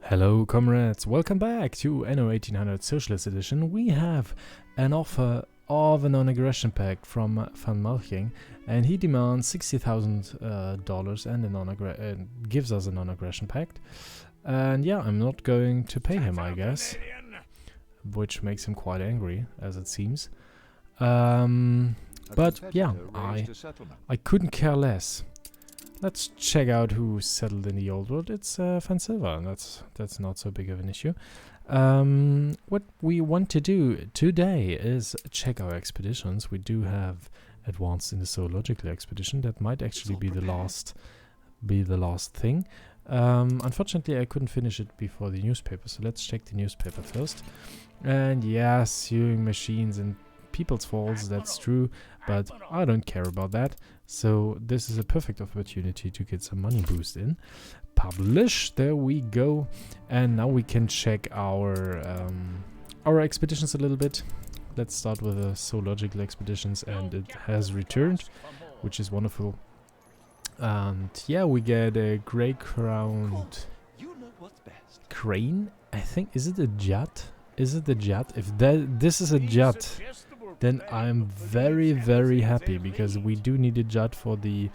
Hello comrades, welcome back to Anno1800 Socialist Edition. We have an offer of a non-aggression pact from Van Malching, and he demands $60,000 and gives us a non-aggression pact. And yeah, I'm not going to pay him, I guess, which makes him quite angry, as it seems. But yeah, I couldn't care less. Let's check out who settled in the old world. It's Van Silva. That's not so big of an issue. What we want to do today is check our expeditions. We do have advanced in the zoological expedition. That might actually be the last thing. Unfortunately, I couldn't finish it before the newspaper, so let's check the newspaper first. And yeah, sewing machines and people's faults, that's true, but I don't care about that. So this is a perfect opportunity to get some money boost in. Publish, there we go. And now we can check our expeditions a little bit. Let's start with the zoological expeditions, and it has returned, which is wonderful. And yeah, we get a grey crowned crane. I think, is it a jat? Is it a jat? If this is a jat, then I'm very, very happy, because we do need a jat for the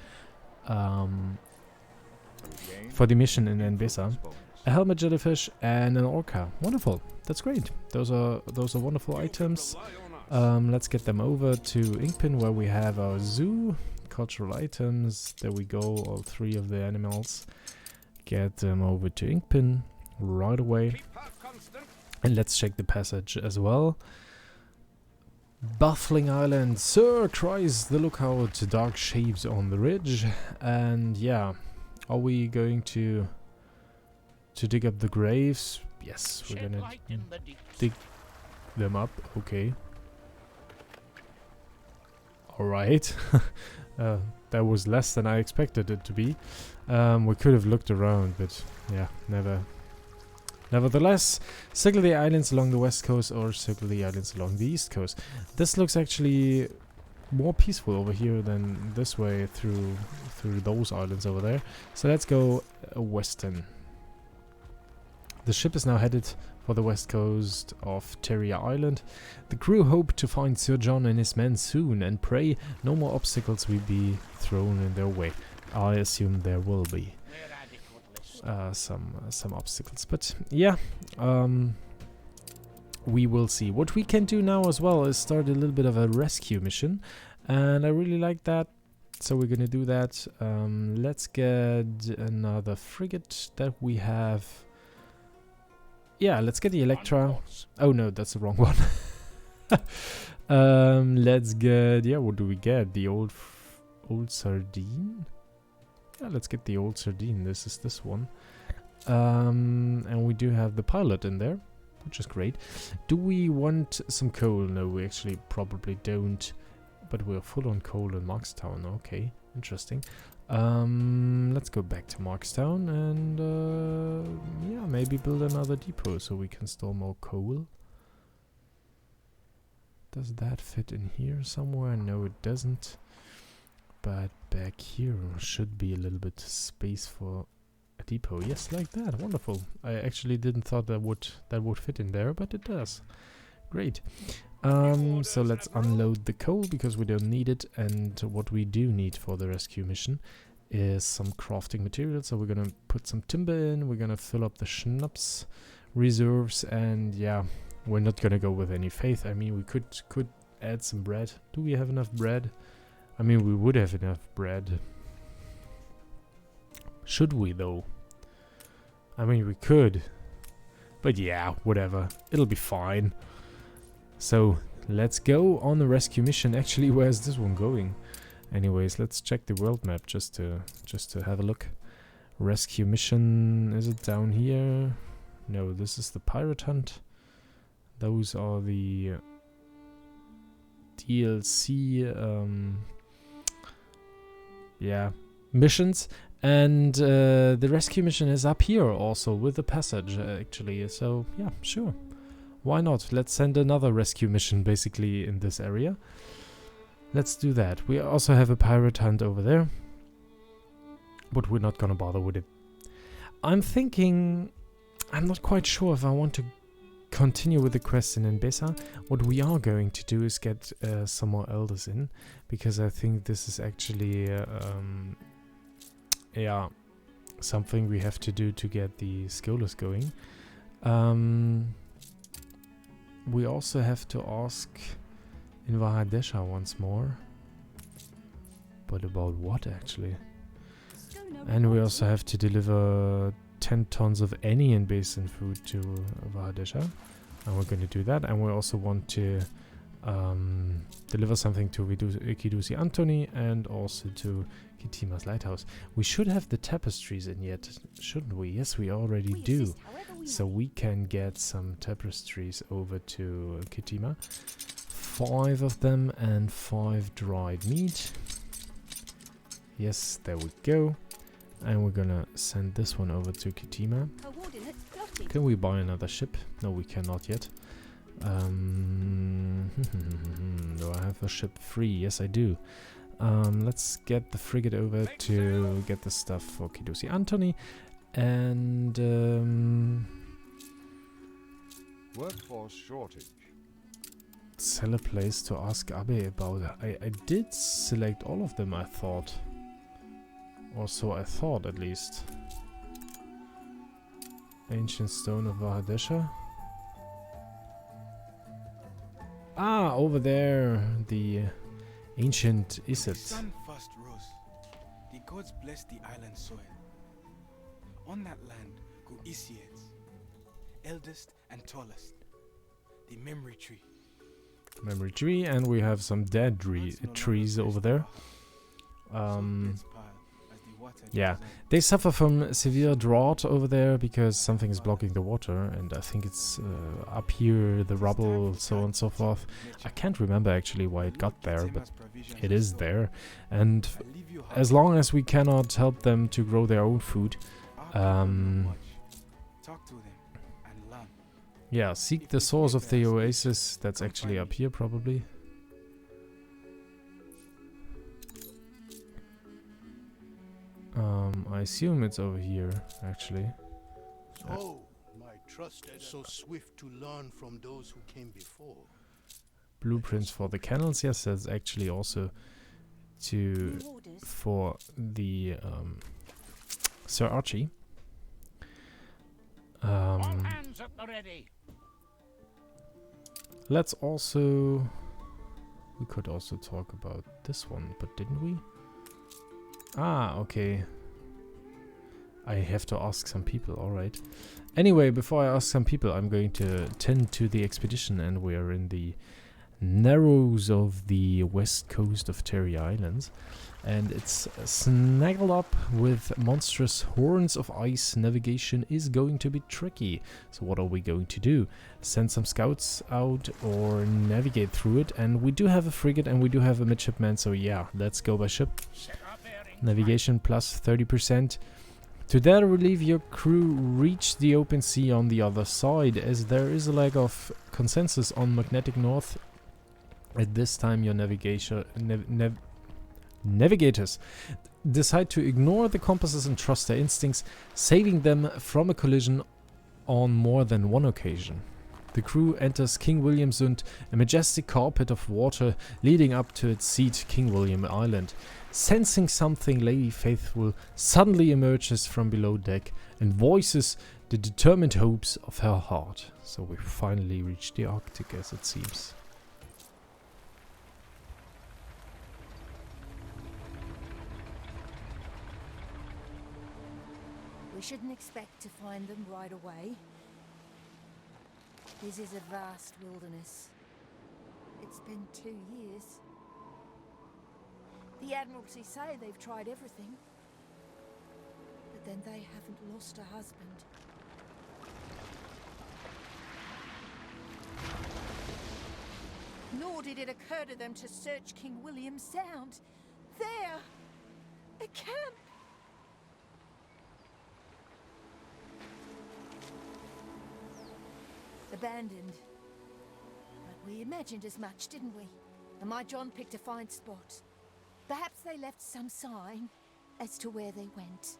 mission in Enbesa. A helmet jellyfish and an orca. Wonderful. That's great. Those are wonderful items. Let's get them over to Inkpin, where we have our zoo. Cultural items. There we go. All three of the animals. Get them over to Inkpin right away. And let's check the passage as well. Baffling Island, sir, cries the lookout, dark shapes on the ridge. And yeah, are we going to dig up the graves? Yes, we're gonna dig them up. Okay. Alright. That was less than I expected it to be. We could have looked around, but yeah, Nevertheless, circle the islands along the west coast or circle the islands along the east coast. This looks actually more peaceful over here than this way through those islands over there. So let's go western. The ship is now headed for the west coast of Terria Island. The crew hope to find Sir John and his men soon and pray no more obstacles will be thrown in their way. I assume there will be some obstacles, but yeah, we will see. What we can do now as well is start a little bit of a rescue mission, and I really like that, so we're gonna do that. Let's get another frigate that we have. Yeah, let's get the Electra. Oh no, that's the wrong one. Let's get, yeah, what do we get? The old Sardine? Yeah, let's get the old Sardine. This is this one. And we do have the pilot in there, which is great. Do we want some coal? No, we actually probably don't. But we're full on coal in Markstown. Okay, interesting. Let's go back to Markstown and yeah, maybe build another depot so we can store more coal. Does that fit in here somewhere? No, it doesn't. But back here should be a little bit space for a depot. Yes, like that. Wonderful. I actually didn't thought that would fit in there, but it does. Great. So let's unload the coal because we don't need it, and what we do need for the rescue mission is some crafting materials. So we're gonna put some timber in, we're gonna fill up the schnapps reserves, and yeah, we're not gonna go with any faith. I mean, we could add some bread. Do we have enough bread? I mean, we would have enough bread. Should we, though? I mean, we could. But yeah, whatever. It'll be fine. So, let's go on the rescue mission. Actually, where's this one going? Anyways, let's check the world map just to have a look. Rescue mission, is it down here? No, this is the pirate hunt. Those are the DLC yeah, missions, and the rescue mission is up here also with the passage actually, so yeah, sure, why not? Let's send another rescue mission basically in this area. Let's do that. We also have a pirate hunt over there. but we're not gonna bother with it. I'm thinking, I'm not quite sure if I want to continue with the quest in Enbesa. What we are going to do is get some more elders in, because I think this is actually yeah, something we have to do to get the scholars going. We also have to ask in Vahadesha once more. But about what actually? And we also have to deliver 10 tons of any Enbesan food to Vahadesha. And we're going to do that. And we also want to deliver something to Kidusi Antoni and also to Kitima's lighthouse. We should have the tapestries in yet, shouldn't we? Yes, we already do. So we can get some tapestries over to Kitima. 5 of them and 5 dried meat. Yes, there we go. And we're gonna send this one over to Kitima. Can we buy another ship? No, we cannot yet. Do I have a ship free? Yes, I do. Let's get the frigate over to get the stuff for Kidusi Antoni. And workforce shortage. Sell a place to ask Abe about. I did select all of them, I thought. Or so I thought, at least. Ancient Stone of Vahadesha. Ah, over there, the ancient is it? The sun first rose. The gods blessed the island soil. On that land grew Isiads, eldest and tallest. The memory tree. Memory tree, and we have some dead trees over there. Yeah, they suffer from severe drought over there because something is blocking the water, and I think it's up here, the rubble, so on and so forth. I can't remember actually why it got there, but it is there. And as long as we cannot help them to grow their own food, yeah, seek the source of the oasis. That's actually up here, probably. I assume it's over here, actually. Oh, my trusted, so swift to learn from those who came before. Blueprints for the canals. Yes, that's actually also for the Sir Archie. Let's also... We could also talk about this one, but didn't we? Ah, okay. I have to ask some people, alright. Anyway, before I ask some people, I'm going to tend to the expedition, and we're in the narrows of the west coast of Terry Islands. And it's snaggled up with monstrous horns of ice. Navigation is going to be tricky. So what are we going to do? Send some scouts out or navigate through it? And we do have a frigate and we do have a midshipman, so yeah, let's go by ship. Navigation plus 30%. To their relief, your crew reach the open sea on the other side, as there is a lack of consensus on magnetic north. At this time, your navigators decide to ignore the compasses and trust their instincts, saving them from a collision on more than one occasion. The crew enters King Williamsund, a majestic carpet of water leading up to its seat, King William Island. Sensing something, Lady Faithful suddenly emerges from below deck and voices the determined hopes of her heart. So we finally reached the Arctic, as it seems. We shouldn't expect to find them right away. This is a vast wilderness. It's been 2 years. The Admiralty say they've tried everything. But then they haven't lost a husband. Nor did it occur to them to search King William Sound. There! A camp! Abandoned. But we imagined as much, didn't we? And my John picked a fine spot. Perhaps they left some sign. as to where they went.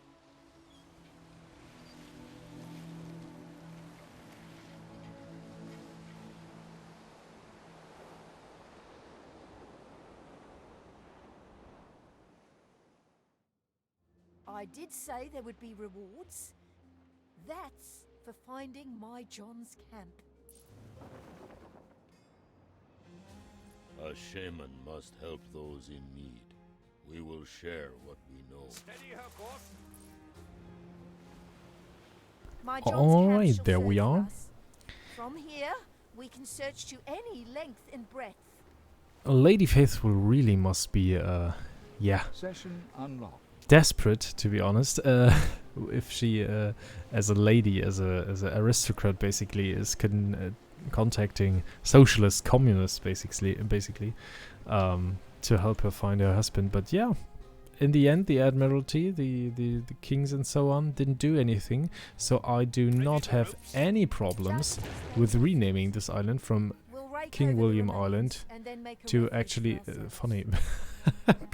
I did say there would be rewards. That's for finding my John's camp. A shaman must help those in need. We will share what we know. Steady her, boss. My John's Alright, camp shall there we serve are. us. From here, we can search to any length and breadth. Lady Faithful really must be, yeah, Session unlocked. desperate, to be honest. If she, as a lady, as a aristocrat, basically, is contacting socialist communists, basically, to help her find her husband. But yeah, in the end, the Admiralty, the kings and so on, didn't do anything. So I do not have any problems with renaming this island from We'll rake King over the William remains Island and then make a to refuge actually for ourselves. funny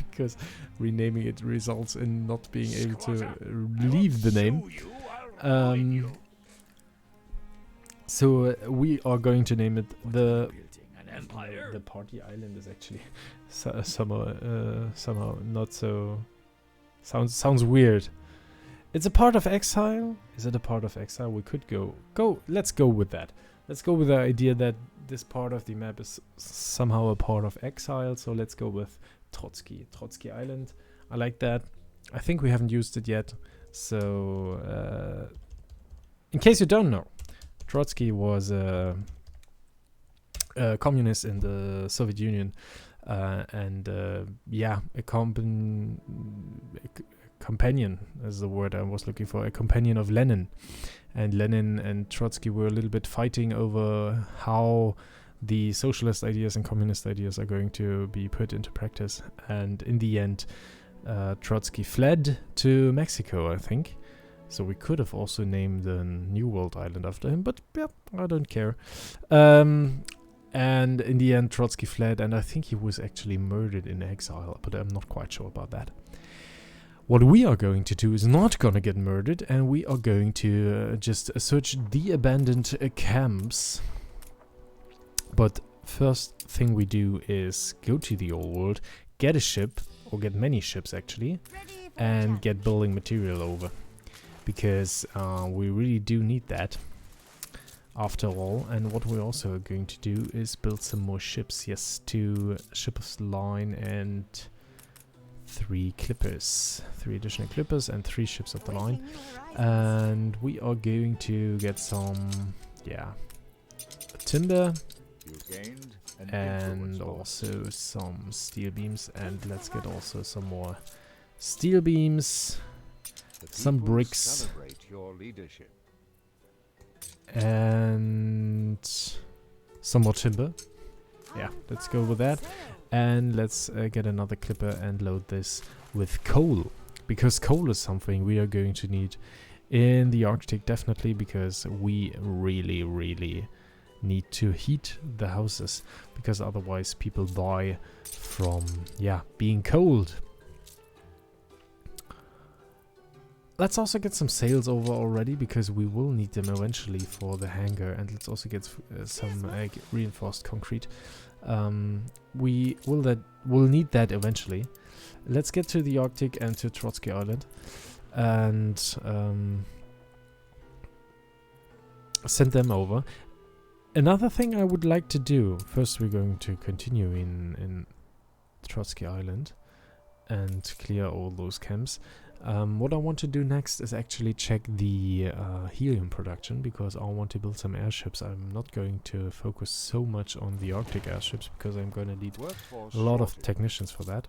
because renaming it results in not being able to leave the name. So we are going to name it the party island is actually somehow not so sounds weird. It's a part of exile. Is it a part of exile? We could go. Let's go with that. Let's go with the idea that this part of the map is somehow a part of exile. So let's go with Trotsky Island. I like that. I think we haven't used it yet. So in case you don't know, Trotsky was a communist in the Soviet Union, and yeah, a companion is the word I was looking for, a companion of Lenin. And Lenin and Trotsky were a little bit fighting over how the socialist ideas and communist ideas are going to be put into practice. And in the end, Trotsky fled to Mexico, I think. So we could have also named the New World Island after him, but yeah, I don't care. And in the end, Trotsky fled, and I think he was actually murdered in exile, but I'm not quite sure about that. What we are going to do is not going to get murdered, and we are going to just search the abandoned camps. But first thing we do is go to the old world, get a ship, or get many ships actually, and get building material over. Because we really do need that after all. And what we're also going to do is build some more ships. Yes, 2 ships line and 3 clippers. 3 additional clippers and 3 ships of the line. And we are going to get some, yeah, timber and also some steel beams. And let's get also some more steel beams. Some bricks Celebrate your leadership. and some more timber. Yeah, let's go with that. And let's get another clipper and load this with coal. Because coal is something we are going to need in the Arctic, definitely, because we really, really need to heat the houses. Because otherwise people die from, yeah, being cold. Let's also get some sails over already, because we will need them eventually for the hangar. And let's also get some reinforced concrete. We'll need that eventually. Let's get to the Arctic and to Trotsky Island. And send them over. Another thing I would like to do, first we're going to continue in Trotsky Island and clear all those camps. What I want to do next is actually check the helium production, because I want to build some airships. I'm not going to focus so much on the Arctic airships, because I'm going to need a lot of technicians for that.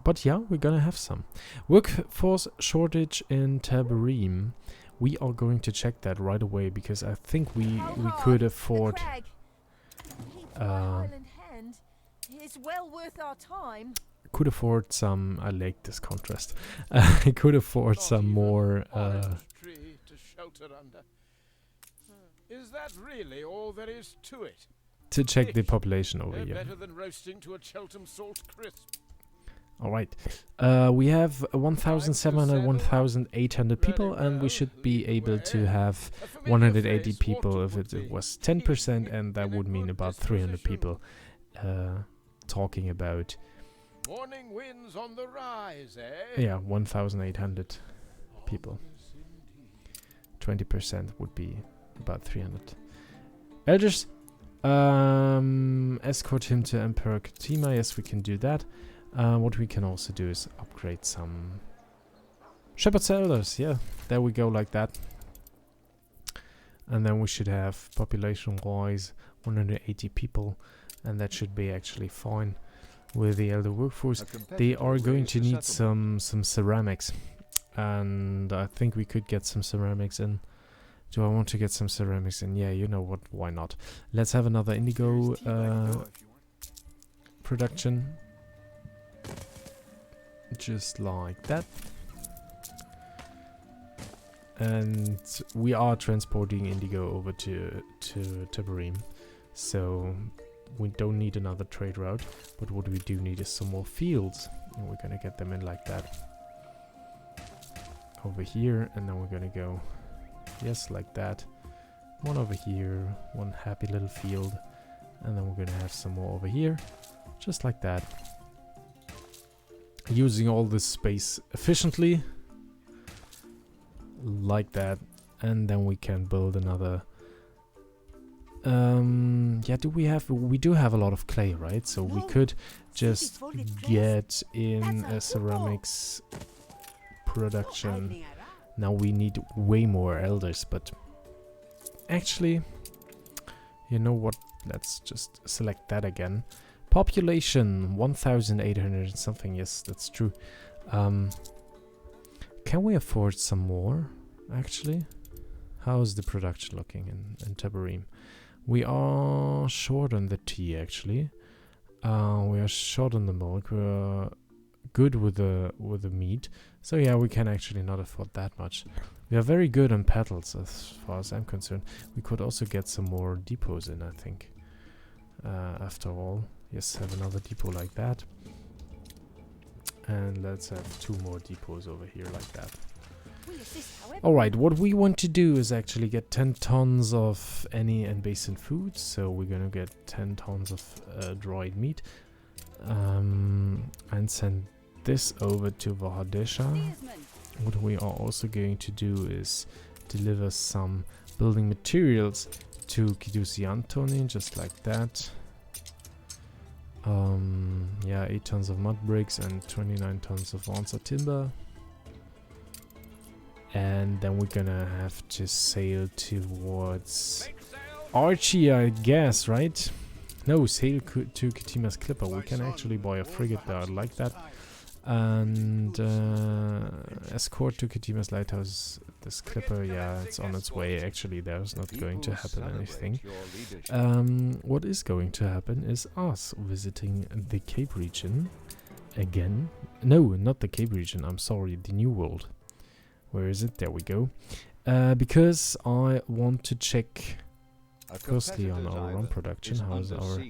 But yeah, we're going to have some. Workforce shortage in Tabarim. We are going to check that right away, because I think we could afford... It's well worth our time. Could afford some... I like this contrast. I could afford some more... tree to shelter under. Is that really all there is to it? to check the population over No here. better than roasting to a Cheltenham salt crisp. Alright. We have 1,700, 1,800 people, and we should be able to have 180 people if it was 10%, and that would mean about 300 people talking about. Morning winds on the rise, eh? Yeah, 1,800 people. 20% would be about 300. Elders, escort him to Emperor Katima. Yes, we can do that. What we can also do is upgrade some Shepherd's Elders. Yeah, there we go, like that. And then we should have population-wise 180 people, and that should be actually fine with the Elder workforce. They are going to need some ceramics, and I think we could get some ceramics in. Do I want to get some ceramics in? Yeah, you know what, why not? Let's have another indigo production. Just like that. And we are transporting indigo over to Tabarim, so we don't need another trade route, but what we do need is some more fields, and we're gonna get them in like that over here, and then we're gonna go, yes, like that, one over here, one happy little field, and then we're gonna have some more over here, just like that, using all this space efficiently, like that, and then we can build another. Yeah, we do have a lot of clay, right? So we could just get in a ceramics production. Now we need way more elders, but actually, you know what? Let's just select that again. Population 1,800 something. Yes, that's true. Can we afford some more? Actually, how's the production looking in Tabarim? We are short on the tea, actually. We are short on the milk. We're good with the meat. So yeah, we can actually not afford that much. We are very good on petals, as far as I'm concerned. We could also get some more depots in, I think. After all, yes, have another depot like that. And let's have 2 more depots over here like that. Alright, what we want to do is actually get 10 tons of any Enbesa food. So we're gonna get 10 tons of dried meat. And send this over to Vahadesha. What we are also going to do is deliver some building materials to Kidusi Antoni, just like that. Yeah, 8 tons of mud bricks and 29 tons of Wansa timber. And then we're gonna have to sail towards Archie, I guess, right? No, sail to Katima's Clipper. We can actually buy a frigate there, like that. And escort to Katima's Lighthouse. This Clipper, yeah, it's on its way. Actually, there's not going to happen anything. What is going to happen is us visiting the Cape region again. No, not the Cape region, I'm sorry, the New World. Where is it? There we go. Because I want to check firstly on our rum production. How's our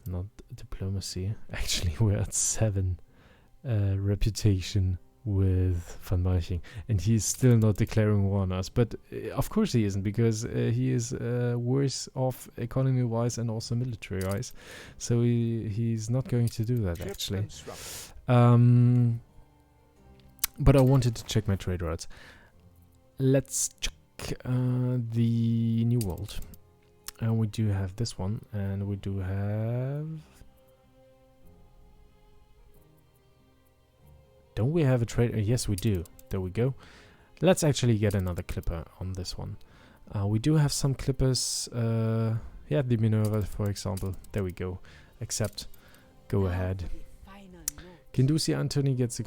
not diplomacy? Actually, we're at 7 reputation with Van Marching, and he's still not declaring war on us. But of course he isn't, because he is worse off economy-wise and also military-wise. So he's not going to do that actually. But I wanted to check my trade routes. Let's check the New World. And we do have this one, and we do have... Don't we have a trade? Yes, we do. There we go. Let's actually get another clipper on this one. We do have some clippers. Yeah, the Minerva, for example. There we go. Accept. Go ahead. Kindusi Antoni gets the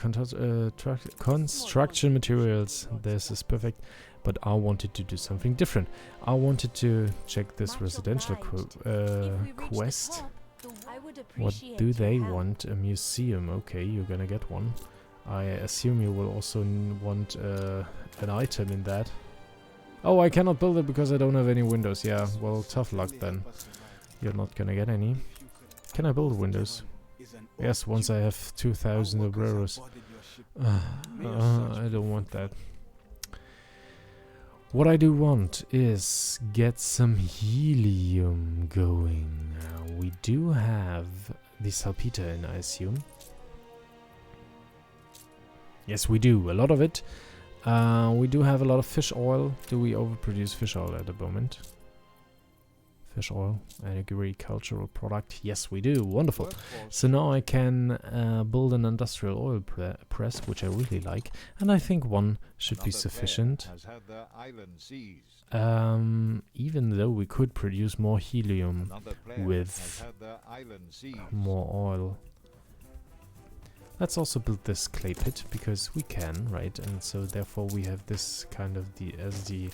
construction materials. This is perfect. But I wanted to do something different. I wanted to check this residential quest. What do they want? A museum. Okay, you're gonna get one. I assume you will also want an item in that. Oh, I cannot build it because I don't have any windows. Yeah, well, tough luck then. You're not gonna get any. Can I build windows? is an Yes, once I have 2,000 Obreros. I don't want that. What I do want is get some helium going. We do have the salpeter in, I assume. Yes, we do. A lot of it. We do have a lot of fish oil. Do we overproduce fish oil at the moment? Fish oil, an agricultural product. Yes, we do. Wonderful. So now I can build an industrial oil press, which I really like. And I think one should be sufficient. Even though we could produce more helium with more oil. Let's also build this clay pit, because we can, right? And so therefore we have this kind of as the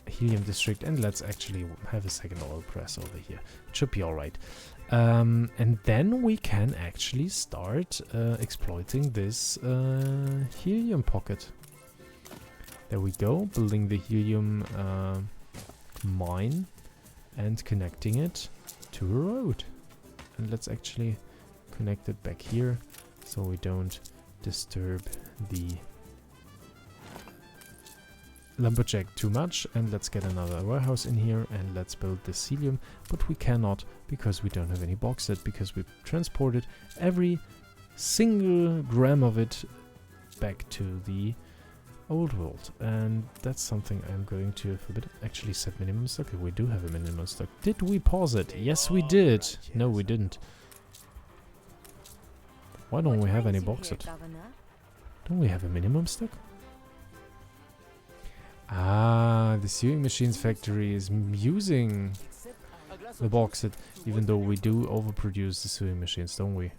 helium district, and let's actually have a second oil press over here. It should be alright. And then we can actually start exploiting this helium pocket. There we go, building the helium mine and connecting it to a road. And let's actually connect it back here so we don't disturb the lumberjack too much. And let's get another warehouse in here and let's build this helium, but we cannot because we don't have any bauxite, because we transported every single gram of it back to the old world, and that's something I'm going to forbid. Actually set minimum stock. We do have a minimum stock. Did we pause it? Yes, we did. No, we didn't. Why don't we have any bauxite? Don't we have a minimum stock? Ah, the sewing machines factory is using the bauxite, even though we do overproduce the sewing machines, don't we?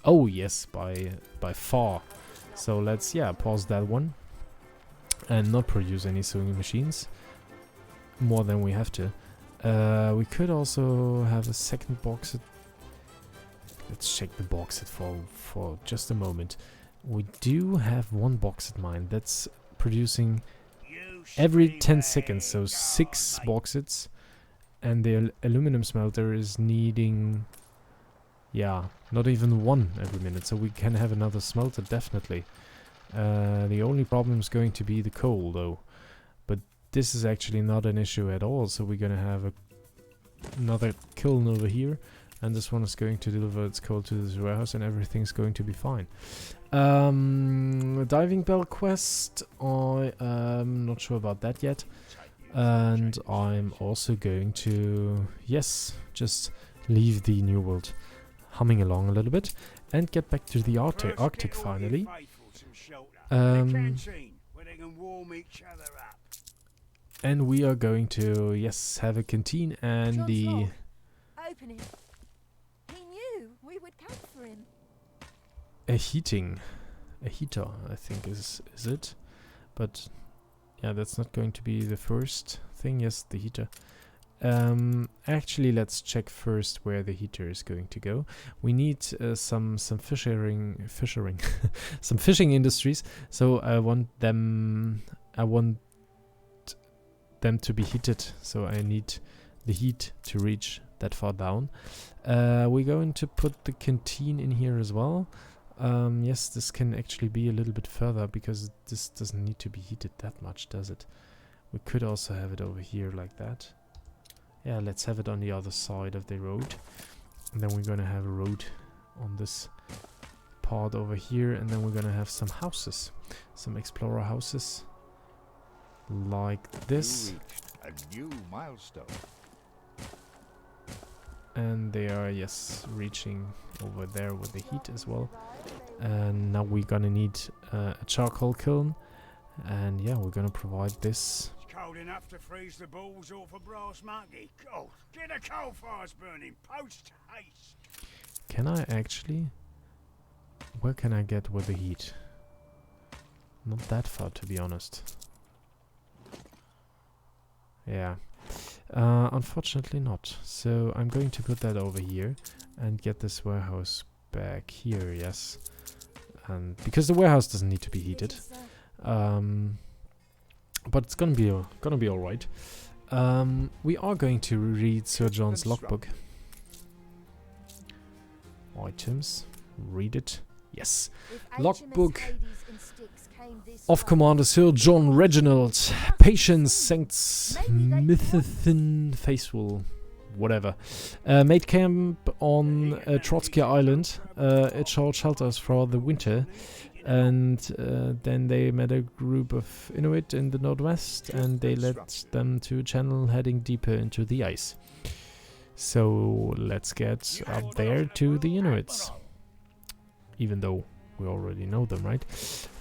Oh yes, by far. So let's pause that one and not produce any sewing machines more than we have to. We could also have a second bauxite. Let's check the bauxite for just a moment. We do have one bauxite mine that's producing every 10 seconds, so 6 bauxites, and the aluminum smelter is needing, not even 1 every minute, so we can have another smelter definitely. The only problem is going to be the coal though, but this is actually not an issue at all, so we're gonna have another kiln over here, and this one is going to deliver its coal to this warehouse, and everything's going to be fine. Diving bell quest, I'm not sure about that yet, and I'm also going to just leave the new world humming along a little bit and get back to the Arctic finally. And we are going to have a canteen and the Open it. He knew we would come for him. a heater, I think is it, but that's not going to be the first thing. Yes, the heater. Actually, let's check first where the heater is going to go. We need some fishing some fishing industries. So I want them to be heated. So I need the heat to reach that far down. We're going to put the canteen in here as well. Yes, this can actually be a little bit further because this doesn't need to be heated that much, does it? We could also have it over here like that. Yeah, let's have it on the other side of the road. And then we're gonna have a road on this part over here, and then we're gonna have some houses. Some explorer houses. Like this. A new milestone. And they are, reaching over there with the heat as well. And now we're gonna need a charcoal kiln. And we're gonna provide this. Cold enough to freeze the balls off a brass monkey. Cold. Get a coal fire's burning. Post haste. Can I actually? Where can I get with the heat? Not that far, to be honest. Yeah. Unfortunately not. So I'm going to put that over here and get this warehouse back here. Yes. And because the warehouse doesn't need to be heated. But it's gonna be all right. We are going to read Sir John's logbook. Items. Read it. Yes. If Logbook HMS Hades and Styx came this of way, Commander Sir John Reginald. Patience, Saints, Mythithin, Faithful, whatever. Made camp on Trotsky Island. It showed shelters for the winter. And then they met a group of Inuit in the northwest, and they led them to a channel heading deeper into the ice. So let's get up there to the Inuits. Even though we already know them, right?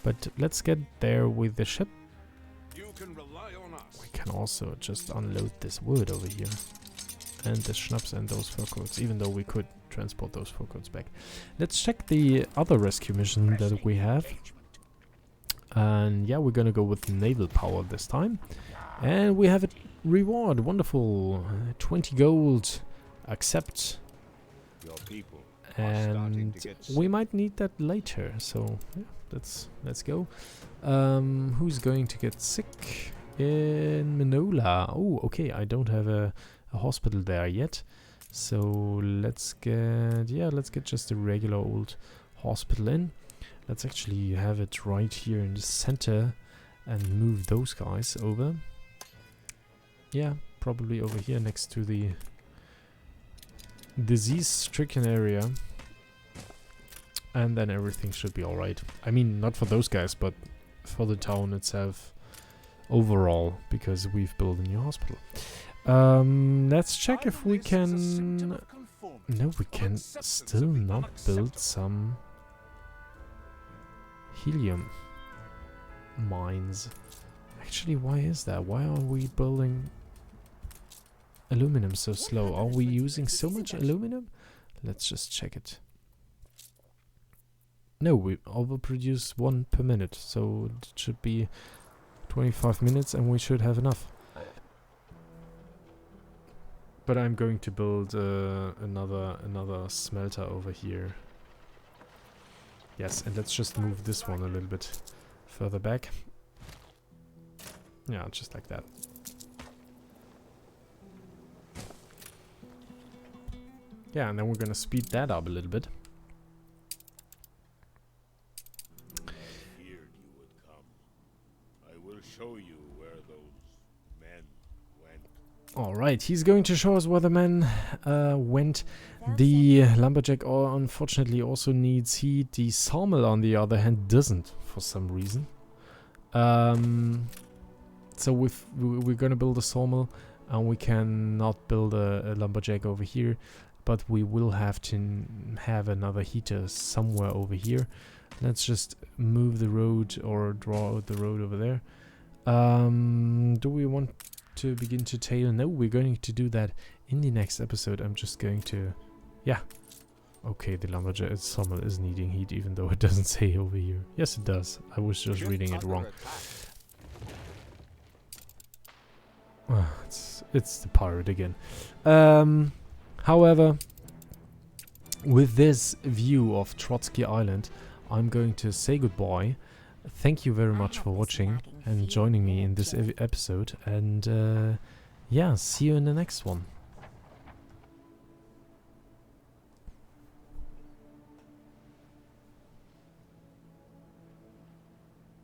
But let's get there with the ship. You can rely on us. We can also just unload this wood over here. And the schnapps and those fur coats, even though we could transport those fur coats back. Let's check the other rescue mission that we have. And yeah, we're gonna go with naval power this time. And we have a reward. Wonderful. 20 gold. Accept. Your people And we might need that later. So yeah, let's go. Who's going to get sick? In Manola. Oh, okay. I don't have a hospital there yet. So let's get just a regular old hospital in. Let's actually have it right here in the center and move those guys over. Yeah, probably over here next to the disease-stricken area. And then everything should be alright. I mean, not for those guys, but for the town itself overall, because we've built a new hospital. Let's check if we can... No, we can still not build some helium mines. Actually, why is that? Why are we building aluminum so slow? Are we using so much aluminum? Let's just check it. No, we overproduce 1 per minute, so it should be 25 minutes and we should have enough. But I'm going to build another smelter over here. Yes, and let's just move this one a little bit further back. Yeah, just like that. Yeah, and then we're gonna speed that up a little bit. Feared you would come. I will show you where those men went. Alright, he's going to show us where the men went. The lumberjack unfortunately also needs heat. The sawmill, on the other hand, doesn't for some reason. So we're gonna build a sawmill, and we cannot build a lumberjack over here, but we will have to have another heater somewhere over here. Let's just move the road or draw out the road over there. Do we want to begin to tail? No, we're going to do that in the next episode. I'm just going to... Yeah. Okay, the lumberjack sawmill is needing heat, even though it doesn't say over here. Yes, it does. I was just reading it wrong. It's the pirate again. However, with this view of Trotsky Island, I'm going to say goodbye. Thank you very much for watching and joining me in this episode. And yeah, see you in the next one.